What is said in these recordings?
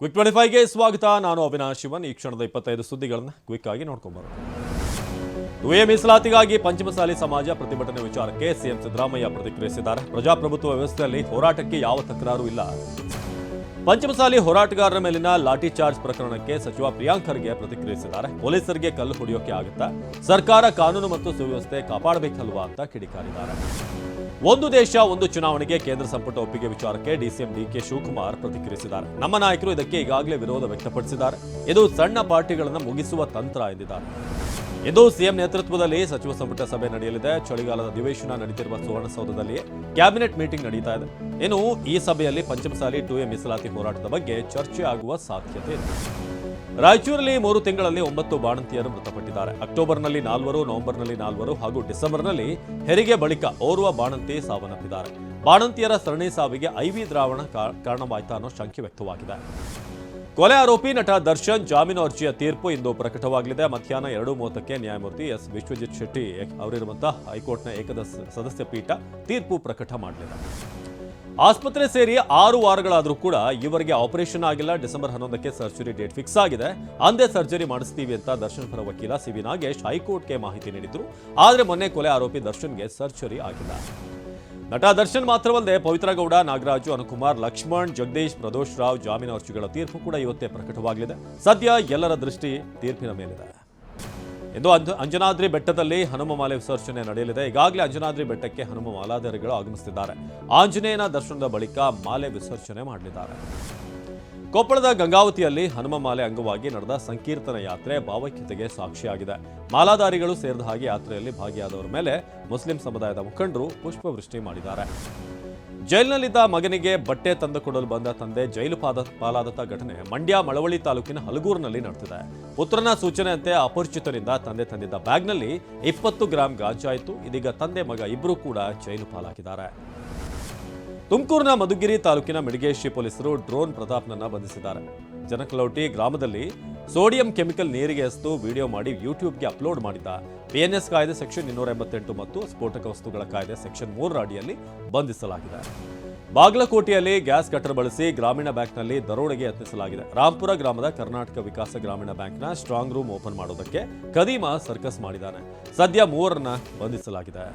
Quick 25ಗೆ ಸ್ವಾಗತ. ನಾನು ಅವಿನಾಶ್ ಶಿವನ್. ಈ ಕ್ಷಣದ 25 ಸುದ್ದಿಗಳನ್ನು ಕ್ವಿಕ್ ಆಗಿ ನೋಡ್ಕೊಂಬರೋಣ. 2A ಮೀಸಲಾತಿಗಾಗಿ ಪಂಚಮಸಾಲಿ ಸಮಾಜ ಪ್ರತಿಭಟನೆ ವಿಚಾರಕ್ಕೆ ಸಿಎಂ ಸಿದ್ದರಾಮಯ್ಯ ಪ್ರತಿಕ್ರಿಯಿಸಿದ್ದಾರೆ. ಪ್ರಜಾಪ್ರಭುತ್ವ ವ್ಯವಸ್ಥೆಯಲ್ಲಿ ಹೋರಾಟಕ್ಕೆ ಯಾವ ತಕರಾರು ಇಲ್ಲ. ಪಂಚಮಸಾಲಿ ಹೋರಾಟಗಾರರ ಮೇಲಿನ ಲಾಠಿ ಚಾರ್ಜ್ ಪ್ರಕರಣಕ್ಕೆ ಸಚಿವ ಪ್ರಿಯಾಂಕ್ ಖರ್ಗೆ ಪ್ರತಿಕ್ರಿಯಿಸಿದ್ದಾರೆ. ಪೊಲೀಸರಿಗೆ ಕಲ್ಲು ಹೊಡೆಯೋಕೆ ಆಗುತ್ತಾ? ಸರ್ಕಾರ ಕಾನೂನು ಮತ್ತು ಸುವ್ಯವಸ್ಥೆ ಕಾಪಾಡಬೇಕಲ್ವಾ ಅಂತ ಕಿಡಿಕಾರಿದ್ದಾರೆ. ಒಂದು ದೇಶ ಒಂದು ಚುನಾವಣೆಗೆ ಕೇಂದ್ರ ಸಂಪುಟ ಒಪ್ಪಿಗೆ ವಿಚಾರಕ್ಕೆ ಡಿಸಿಎಂ ಡಿಕೆ ಶಿವಕುಮಾರ್ ಪ್ರತಿಕ್ರಿಯಿಸಿದ್ದಾರೆ. ನಮ್ಮ ನಾಯಕರು ಇದಕ್ಕೆ ಈಗಾಗಲೇ ವಿರೋಧ ವ್ಯಕ್ತಪಡಿಸಿದ್ದಾರೆ. ಇದು ಸಣ್ಣ ಪಾರ್ಟಿಗಳನ್ನು ಮುಗಿಸುವ ತಂತ್ರ ಎಂದಿದ್ದಾರೆ. ಇಂದು ಸಿಎಂ ನೇತೃತ್ವದಲ್ಲಿ ಸಚಿವ ಸಂಪುಟ ಸಭೆ ನಡೆಯಲಿದೆ. ಚಳಿಗಾಲದ ಅಧಿವೇಶನ ನಡೆಯುತ್ತಿರುವ ಸುವರ್ಣಸೌಧದಲ್ಲಿ ಕ್ಯಾಬಿನೆಟ್ ಮೀಟಿಂಗ್ ನಡೀತಾ ಇದೆ. ಇನ್ನು ಈ ಸಭೆಯಲ್ಲಿ ಪಂಚಮಸಾಲಿ 2A ಮೀಸಲಾತಿ ಹೋರಾಟದ ಬಗ್ಗೆ ಚರ್ಚೆ ಆಗುವ ಸಾಧ್ಯತೆ ಇದೆ. ರಾಯಚೂರಲ್ಲಿ 3 ತಿಂಗಳಲ್ಲಿ 9 ಬಾಣಂತಿಯರು ಮೃತಪಟ್ಟಿದ್ದಾರೆ. ಅಕ್ಟೋಬರ್ನಲ್ಲಿ 4, ನವೆಂಬರ್ನಲ್ಲಿ 4 ಹಾಗೂ ಡಿಸೆಂಬರ್ನಲ್ಲಿ ಹೆರಿಗೆ ಬಳಿಕ ಓರ್ವ ಬಾಣಂತಿ ಸಾವನ್ನಪ್ಪಿದ್ದಾರೆ. ಬಾಣಂತಿಯರ ಸರಣಿ ಸಾವಿಗೆ IV ದ್ರಾವಣ ಕಾರಣವಾಯ್ತಾ ಅನ್ನೋ ಶಂಕೆ ವ್ಯಕ್ತವಾಗಿದೆ. ಕೊಲೆ ಆರೋಪಿ ನಟ ದರ್ಶನ್ ಜಾಮೀನು ಅರ್ಜಿಯ ತೀರ್ಪು ಇಂದು ಪ್ರಕಟವಾಗಲಿದೆ. ಮಧ್ಯಾಹ್ನ 2:30ಕ್ಕೆ ನ್ಯಾಯಮೂರ್ತಿ ಎಸ್ ವಿಶ್ವಜಿತ್ ಶೆಟ್ಟಿ ಅವರಿರುವಂತಹ ಹೈಕೋರ್ಟ್ನ ಏಕಸದಸ್ಯ ಪೀಠ ತೀರ್ಪು ಪ್ರಕಟ ಮಾಡಲಿದೆ. ಆಸ್ಪತ್ರೆ ಸೇರಿ 6 ವಾರಗಳಾದರೂ ಕೂಡ ಇವರಿಗೆ ಆಪರೇಷನ್ ಆಗಿಲ್ಲ. ಡಿಸೆಂಬರ್ 11ಕ್ಕೆ ಸರ್ಜರಿ ಡೇಟ್ ಫಿಕ್ಸ್ ಆಗಿದೆ. ಅಂದೇ ಸರ್ಜರಿ ಮಾಡಿಸ್ತೀವಿ ಅಂತ ದರ್ಶನ್ ಪರ ವಕೀಲ ಸಿವಿ ನಾಗೇಶ್ ಹೈಕೋರ್ಟ್ಗೆ ಮಾಹಿತಿ ನೀಡಿದ್ರು. ಆದರೆ ಮೊನ್ನೆ ಕೊಲೆ ಆರೋಪಿ ದರ್ಶನ್ಗೆ ಸರ್ಜರಿ ಆಗಿಲ್ಲ. ನಟ ದರ್ಶನ್ ಮಾತ್ರವಲ್ಲದೆ ಪವಿತ್ರ ಗೌಡ, ನಾಗರಾಜು, ಅನುಕುಮಾರ್, ಲಕ್ಷ್ಮಣ್, ಜಗದೀಶ್, ಪ್ರದೋಷ್ ರಾವ್ ಜಾಮೀನು ಅರ್ಜಿಗಳ ತೀರ್ಪು ಕೂಡ ಇವತ್ತೇ ಪ್ರಕಟವಾಗಲಿದೆ. ಸದ್ಯ ಎಲ್ಲರ ದೃಷ್ಟಿ ತೀರ್ಪಿನ ಮೇಲಿದೆ. ಇಂದು ಅಂಜನಾದ್ರಿ ಬೆಟ್ಟದಲ್ಲಿ ಹನುಮ ಮಾಲೆ ವಿಸರ್ಜನೆ ನಡೆಯಲಿದೆ. ಈಗಾಗಲೇ ಅಂಜನಾದ್ರಿ ಬೆಟ್ಟಕ್ಕೆ ಹನುಮ ಮಾಲಾಧಾರಿಗಳು ಆಗಮಿಸುತ್ತಿದ್ದಾರೆ. ಆಂಜನೇಯನ ದರ್ಶನದ ಬಳಿಕ ಮಾಲೆ ವಿಸರ್ಜನೆ ಮಾಡಲಿದ್ದಾರೆ. ಕೊಪ್ಪಳದ ಗಂಗಾವತಿಯಲ್ಲಿ ಹನುಮ ಮಾಲೆ ಅಂಗವಾಗಿ ನಡೆದ ಸಂಕೀರ್ತನ ಯಾತ್ರೆ ಭಾವೈಕ್ಯತೆಗೆ ಸಾಕ್ಷಿಯಾಗಿದೆ. ಮಾಲಾಧಾರಿಗಳು ಸೇರಿದ ಹಾಗೆ ಯಾತ್ರೆಯಲ್ಲಿ ಭಾಗಿಯಾದವರ ಮೇಲೆ ಮುಸ್ಲಿಂ ಸಮುದಾಯದ ಮುಖಂಡರು ಪುಷ್ಪವೃಷ್ಟಿ ಮಾಡಿದ್ದಾರೆ. ಜೈಲಿನಲ್ಲಿದ್ದ ಮಗನಿಗೆ ಬಟ್ಟೆ ತಂದುಕೊಡಲು ಬಂದ ತಂದೆ ಜೈಲು ಪಾಲಾದಂಥ ಘಟನೆ ಮಂಡ್ಯ ಮಳವಳ್ಳಿ ತಾಲೂಕಿನ ಹಲಗೂರಿನಲ್ಲಿ ನಡೆದಿದೆ. ಪುತ್ರನ ಸೂಚನೆಯಂತೆ ಅಪರಿಚಿತರಿಂದ ತಂದೆ ತಂದಿದ್ದ ಬ್ಯಾಗ್ನಲ್ಲಿ 20 ಗ್ರಾಂ ಗಾಂಜಾ ಇತ್ತು. ಇದೀಗ ತಂದೆ ಮಗ ಇಬ್ಬರೂ ಕೂಡ ಜೈಲು ಪಾಲಾಗಿದ್ದಾರೆ. ತುಮಕೂರಿನ ಮಧುಗಿರಿ ತಾಲೂಕಿನ ಮಿಡಿಗೇಶಿ ಪೊಲೀಸರು ಡ್ರೋನ್ ಪ್ರತಾಪ್ನನ್ನ ಬಂಧಿಸಿದ್ದಾರೆ. ಜನಕಲೌಟಿ ಗ್ರಾಮದಲ್ಲಿ ಸೋಡಿಯಂ ಕೆಮಿಕಲ್ ನೀರಿಗೆ ಎಸೆದು ವಿಡಿಯೋ ಮಾಡಿ ಯೂಟ್ಯೂಬ್ಗೆ ಅಪ್ಲೋಡ್ ಮಾಡಿದ್ದ. PNS ಕಾಯ್ದೆ ಸೆಕ್ಷನ್ 288 ಮತ್ತು ಸ್ಫೋಟಕ ವಸ್ತುಗಳ ಕಾಯ್ದೆ ಸೆಕ್ಷನ್ 3 ಅಡಿಯಲ್ಲಿ ಬಂಧಿಸಲಾಗಿದೆ. ಬಾಗಲಕೋಟೆಯಲ್ಲಿ ಗ್ಯಾಸ್ ಕಟರ್ ಬಳಸಿ ಗ್ರಾಮೀಣ ಬ್ಯಾಂಕ್ನಲ್ಲಿ ದರೋಡೆಗೆ ಯತ್ನಿಸಲಾಗಿದೆ. ರಾಂಪುರ ಗ್ರಾಮದ ಕರ್ನಾಟಕ ವಿಕಾಸ ಗ್ರಾಮೀಣ ಬ್ಯಾಂಕ್ನ ಸ್ಟ್ರಾಂಗ್ ರೂಮ್ ಓಪನ್ ಮಾಡೋದಕ್ಕೆ ಕದೀಮ ಸರ್ಕಸ್ ಮಾಡಿದ್ದಾನೆ. ಸದ್ಯ 3ರನ್ನ ಬಂಧಿಸಲಾಗಿದೆ.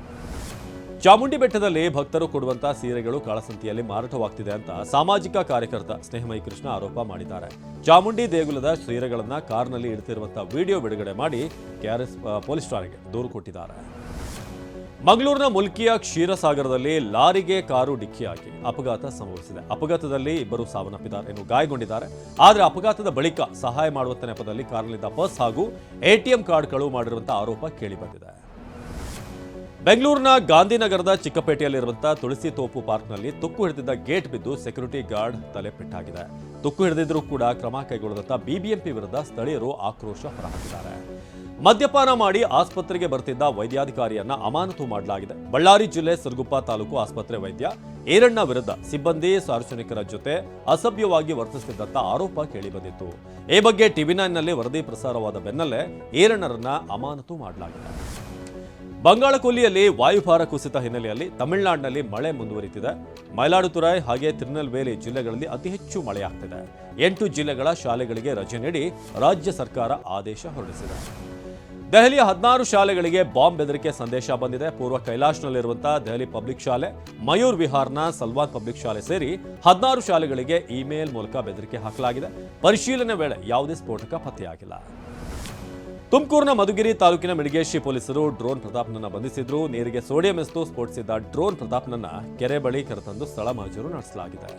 ಚಾಮುಂಡಿ ಬೆಟ್ಟದಲ್ಲಿ ಭಕ್ತರು ಕೊಡುವಂತಹ ಸೀರೆಗಳು ಕಾಳಸಂತೆಯಲ್ಲಿ ಮಾರಾಟವಾಗ್ತಿದೆ ಅಂತ ಸಾಮಾಜಿಕ ಕಾರ್ಯಕರ್ತ ಸ್ನೇಹಮಯಿ ಕೃಷ್ಣ ಆರೋಪ ಮಾಡಿದ್ದಾರೆ. ಚಾಮುಂಡಿ ದೇಗುಲದ ಸೀರೆಗಳನ್ನ ಕಾರ್ನಲ್ಲಿ ಇಡ್ತಿರುವಂತಹ ವಿಡಿಯೋ ಬಿಡುಗಡೆ ಮಾಡಿ KRS ಪೊಲೀಸ್ ಠಾಣೆಗೆ ದೂರು ಕೊಟ್ಟಿದ್ದಾರೆ. ಮಂಗಳೂರಿನ ಮುಲ್ಕಿಯ ಕ್ಷೀರಸಾಗರದಲ್ಲಿ ಲಾರಿಗೆ ಕಾರು ಡಿಕ್ಕಿಯಾಗಿ ಅಪಘಾತ ಸಂಭವಿಸಿದೆ. ಅಪಘಾತದಲ್ಲಿ ಇಬ್ಬರು ಸಾವನ್ನಪ್ಪಿದ್ದಾರೆ, ಇನ್ನು ಗಾಯಗೊಂಡಿದ್ದಾರೆ. ಆದರೆ ಅಪಘಾತದ ಬಳಿಕ ಸಹಾಯ ಮಾಡುವ ನೆಪದಲ್ಲಿ ಕಾರ್ನಲ್ಲಿದ್ದ ಪರ್ಸ್ ಹಾಗೂ ATM ಕಾರ್ಡ್ ಕಳುವು ಮಾಡಿರುವಂತಹ ಆರೋಪ ಕೇಳಿಬಂದಿದೆ. ಬೆಂಗಳೂರಿನ ಗಾಂಧಿನಗರದ ಚಿಕ್ಕಪೇಟೆಯಲ್ಲಿರುವಂತಹ ತುಳಸಿ ತೋಪು ಪಾರ್ಕ್ನಲ್ಲಿ ತುಕ್ಕು ಹಿಡಿದಿದ್ದ ಗೇಟ್ ಬಿದ್ದು ಸೆಕ್ಯೂರಿಟಿ ಗಾರ್ಡ್ ತಲೆ ಪೆಟ್ಟಾಗಿದೆ. ತುಕ್ಕು ಹಿಡಿದಿದ್ರೂ ಕೂಡ ಕ್ರಮ ಕೈಗೊಳ್ಳದಂತ BBMP ವಿರುದ್ಧ ಸ್ಥಳೀಯರು ಆಕ್ರೋಶ ಹೊರಹಾಕಿದ್ದಾರೆ. ಮದ್ಯಪಾನ ಮಾಡಿ ಆಸ್ಪತ್ರೆಗೆ ಬರ್ತಿದ್ದ ವೈದ್ಯಾಧಿಕಾರಿಯನ್ನ ಅಮಾನತು ಮಾಡಲಾಗಿದೆ. ಬಳ್ಳಾರಿ ಜಿಲ್ಲೆ ಸಿರುಗುಪ್ಪ ತಾಲೂಕು ಆಸ್ಪತ್ರೆ ವೈದ್ಯ ಈರಣ್ಣ ವಿರುದ್ಧ ಸಿಬ್ಬಂದಿ ಸಾರ್ವಜನಿಕರ ಜೊತೆ ಅಸಭ್ಯವಾಗಿ ವರ್ತಿಸುತ್ತಿದ್ದಂತ ಆರೋಪ ಕೇಳಿಬಂದಿತ್ತು. ಈ ಬಗ್ಗೆ TV9ನಲ್ಲಿ ವರದಿ ಪ್ರಸಾರವಾದ ಬೆನ್ನಲ್ಲೇ ಈರಣ್ಣರನ್ನ ಅಮಾನತು ಮಾಡಲಾಗಿದೆ. ಬಂಗಾಳಕೊಲ್ಲಿಯಲ್ಲಿ ವಾಯುಭಾರ ಕುಸಿತ ಹಿನ್ನೆಲೆಯಲ್ಲಿ ತಮಿಳುನಾಡಿನಲ್ಲಿ ಮಳೆ ಮುಂದುವರಿತಿದೆ. ಮಯಿಲಾಡುತುರೈ ಹಾಗೆ ತಿರುನೆಲ್ವೇಲಿ ಜಿಲ್ಲೆಗಳಲ್ಲಿ ಅತಿ ಹೆಚ್ಚು ಮಳೆಯಾಗ್ತಿದೆ. 8 ಜಿಲ್ಲೆಗಳ ಶಾಲೆಗಳಿಗೆ ರಜೆ ನೀಡಿ ರಾಜ್ಯ ಸರ್ಕಾರ ಆದೇಶ ಹೊರಡಿಸಿದೆ. ದೆಹಲಿಯ 16 ಶಾಲೆಗಳಿಗೆ ಬಾಂಬ್ ಬೆದರಿಕೆ ಸಂದೇಶ ಬಂದಿದೆ. ಪೂರ್ವ ಕೈಲಾಶ್ನಲ್ಲಿರುವಂತಹ ದೆಹಲಿ ಪಬ್ಲಿಕ್ ಶಾಲೆ, ಮಯೂರ್ ವಿಹಾರ್ನ ಸಲ್ವಾನ್ ಪಬ್ಲಿಕ್ ಶಾಲೆ ಸೇರಿ 16 ಶಾಲೆಗಳಿಗೆ ಇಮೇಲ್ ಮೂಲಕ ಬೆದರಿಕೆ ಹಾಕಲಾಗಿದೆ. ಪರಿಶೀಲನೆ ವೇಳೆ ಯಾವುದೇ ಸ್ಫೋಟಕ ಪತ್ತೆಯಾಗಿಲ್ಲ. ತುಮಕೂರಿನ ಮಧುಗಿರಿ ತಾಲೂಕಿನ ಮಿಡಿಗೇಶಿ ಪೊಲೀಸರು ಡ್ರೋನ್ ಪ್ರತಾಪ್ನನ್ನ ಬಂಧಿಸಿದ್ರು. ನೀರಿಗೆ ಸೋಡಿಯಂ ಎಸೆದು ಸ್ಫೋಟಿಸಿದ್ದ ಡ್ರೋನ್ ಪ್ರತಾಪ್ನನ್ನ ಕೆರೆ ಬಳಿ ಕರೆತಂದು ಸ್ಥಳ ಮಹಜರು ನಡೆಸಲಾಗಿದೆ.